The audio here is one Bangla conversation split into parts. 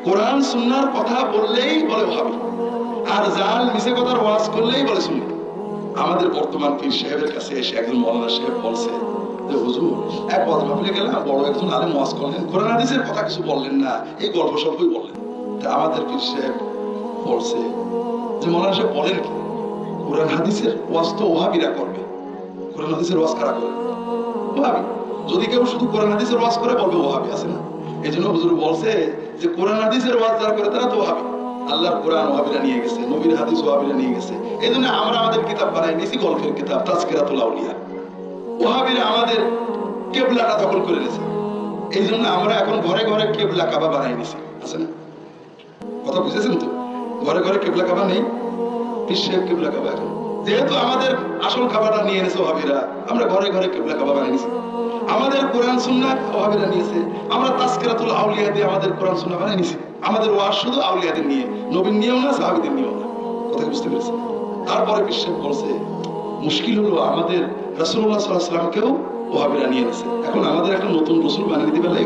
কোরআন সুন্নাহর কথা বললেই বলে ওয়াহাবি, আর জাল মিছে কথার ওয়াজ করলেই বলে সুন্নি। আমাদের বর্তমান পীর সাহেবের কাছে এসে একজন মৌলানা সাহেব বলছে যে হুজুর, এক ওয়াজ মাহফিলে গেলাম, বড় একজন আলেম ওয়াজ করলেন, কোরআন হাদিসের কথা কিছু বললেন না, এই গল্প স্বল্পই বললেন। তা আমাদের পীর সাহেব বলছে যে মৌলানা সাহেব বলেন কি, কোরআন হাদিসের ওয়াজ তো ওয়াহাবিরা করবে, কোরআন হাদিসের ওয়াজ কারা করে? ওয়াহাবি। যদি কেউ শুধু কোরআন হাদিসের ওয়াজ করে বলবে ওয়াহাবি, আছে না? এই জন্য হুজুর বলছে যে কোরআন হাদিসের ওয়াজ যারা করে তারা তো ওয়াহাবি। আল্লাহর কোরআন ওয়াহাবিরা নিয়ে গেছে, নবীর হাদিস ওয়াহাবিরা নিয়ে গেছে। এই জন্য আমরা আমাদের কিতাব বানাই নিয়েছি, গল্পের কিতাব তাজকিরাতুল আউলিয়া। ওয়াহাবিরা আমাদের কেবলাটা দখল করে নিয়েছে। এই জন্য আমরা এখন ঘরে ঘরে কেবলা কাবা বানাই নিয়েছি, আছে না? কথা বুঝেছেন তো? ঘরে ঘরে কেবলা কাবা নেই, বিশ্বের কেবলা কাবা এখন। যেহেতু আমাদের আসল কাবাটা নিয়ে এনেছে ওয়াহাবিরা, আমরা ঘরে ঘরে কেবলা কাবা বানাই নিয়েছি। আমাদের কোরআন সুন্নাহ ওয়াহাবিরা নিয়েছে, আমরা তাজকিরাতুল আউলিয়া দিয়ে আমাদের কোরআন সুন্নাহ বানাই নিয়েছি। আমাদের ওয়াজ শুধু আউলিয়াদের নিয়ে, নবীর নিয়েও না, সাহাবীদের নিয়েও না। কথা বুঝতে পেরেছেন? তারপরে বিশ্ব বলছে মুশকিল হলো আমাদের রাসূলুল্লাহ সাল্লাল্লাহু আলাইহি ওয়াসাল্লামকেও ওয়াহাবিরা নিয়ে এনেছে। এখন আমাদের একটা নতুন রাসূল বানিয়ে দিতে পারলে,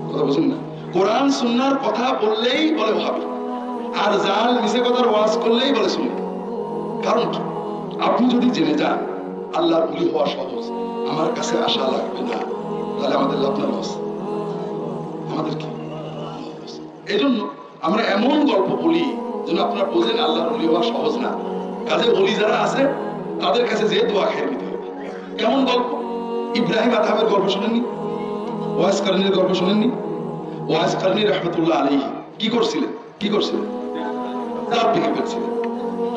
কথা বুঝেন না? কোরআন সুন্নাহর কথা বললেই বলে ওয়াহাবি, আর জাল মিছে কথার ওয়াজ করলেই বলে সুন্নি। কারণ কি? আপনি যদি জেনে যান আল্লাহর ওলি হওয়া সহজ, আমার কাছে আশা লাগবে না, তাহলে আমাদের লাভ না লস? আমাদের কি? এই জন্য আমরা এমন গল্প বলি যেন আপনারা বোঝেন আল্লাহর ওলি হওয়া সহজ না। কাজে ওলি যারা আছে তাদের কাছে যে দোয়া খেয়ে নিতে হবে। কেমন গল্প? ইব্রাহিম আদহামের গল্প শোনেননি? ওয়াইস কারনীর গল্প শোনেননি? ওয়াইস কারনী রাহমাতুল্লাহ আলাইহি কি করছিলেন? দাঁত ভেঙে ফেলছিলেন।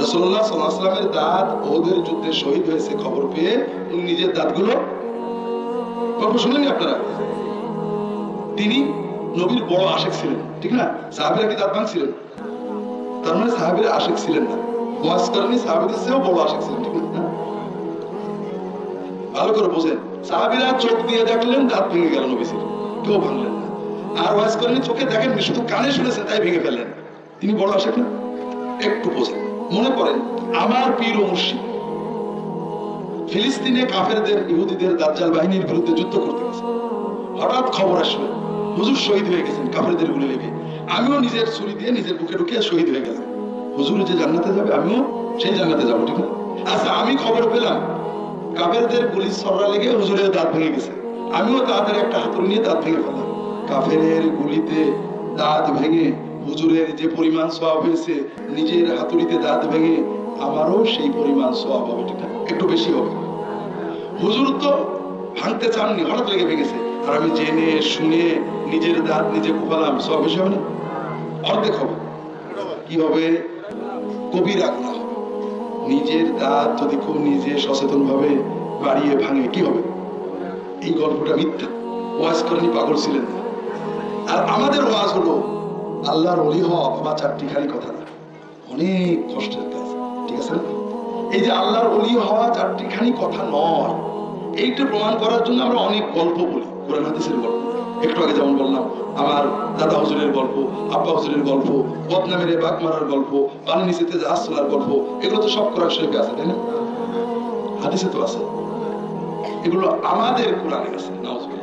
রাসূলুল্লাহ সাল্লাল্লাহু আলাইহি ওয়াসাল্লামের দাঁত ওদের যুদ্ধে শহীদ হয়েছে খবর পেয়ে উনি নিজের দাঁতগুলো, গল্প শুনেননি আপনারা? তিনি নবীর বড় আশিক ছিলেন, ঠিক না? সাহাবীরা কি দাঁত ভাঙছিলেন? তার মানে সাহাবীরা আশিক ছিলেন না। ওয়াজ কারণী সাহাবীদের চেয়েও বড় আশিক ছিলেন, ঠিক না? ভালো করে বোঝেন। সাহাবীরা চোখ দিয়ে দেখলেন, দাঁত ভেঙে গেল নবীজির, কেউ ভাঙলেন না। আর ওয়াজ কারণী চোখে দেখেননি, শুধু কানে শুনেছেন, তাই ভেঙে ফেললেন। তিনি বড় আশিক না? একটু বোঝেন। মনে করেন আমার পীর ও মুর্শিদ ফিলিস্তিনে কাফেরদের, ইহুদিদের দাজ্জাল বাহিনীর বিরুদ্ধে যুদ্ধ করতে গেছে। হঠাৎ খবর আসলো হুজুর শহীদ হয়ে গেছেন কাফেরদের গুলি লেগে। আমিও নিজের ছুরি দিয়ে নিজের বুকে ঢুকিয়ে শহীদ হয়ে গেলাম। হুজুর যে জান্নাতে যাবে, আমিও সেই জান্নাতে যাবো, ঠিক না? আচ্ছা, আমি খবর পেলাম কাফেরদের গুলি ছড়া লেগে হুজুরের দাঁত ভেঙে গেছে, আমিও তাদের একটা হাতুড়ি নিয়ে দাঁত ভেঙে ফেললাম। কাফেরের গুলিতে দাঁত ভেঙে হুজুরের যে পরিমাণ সওয়াব হয়েছে, নিজের হাতুড়িতে দাঁত ভেঙে আমারও সেই পরিমাণ সওয়াব হবে, ঠিক না? একটু বেশি হবে। হুজুর তো ভাঙতে চাননি, হঠাৎ লেগে ভেঙেছে, আর আমি জেনে শুনে নিজের দাঁত নিজে কোপালাম, সওয়াব বেশি হবে না? অর্ধেক হবে। কি হবে? কবিরা গুনাহ হবে। নিজের দাঁত যদি খুব নিজে সচেতন ভাবে বাড়িয়ে ভাঙে, কি হবে? এই গল্পটা মিথ্যা। ওয়াজ করেনি, পাগল ছিলেন না। আর আমাদের ওয়াজ হলো আল্লাহর ওলি হওয়া বাবা চারটিখানি কথা না, অনেক কষ্টের কাজ, ঠিক আছে না? এই যে আল্লাহর ওলি হওয়া চারটিখানি কথা নয়, এইটা প্রমাণ করার জন্য আমরা অনেক গল্প বলি, কোরআন হাদিসের গল্প। একটু আগে যেমন বললাম আমার দাদা হুজুরের গল্প, আব্বা হুজুরের গল্প, বদনামের বাঘ মারার গল্প, পানি নিচেতে জাহাজ চলার গল্প, এগুলো তো সব কোরআন শরীফে আছে, তাই না? হাদিসে তো আছে। এগুলো আমাদের কোরআনে আছে, নাউজুবিল্লাহ।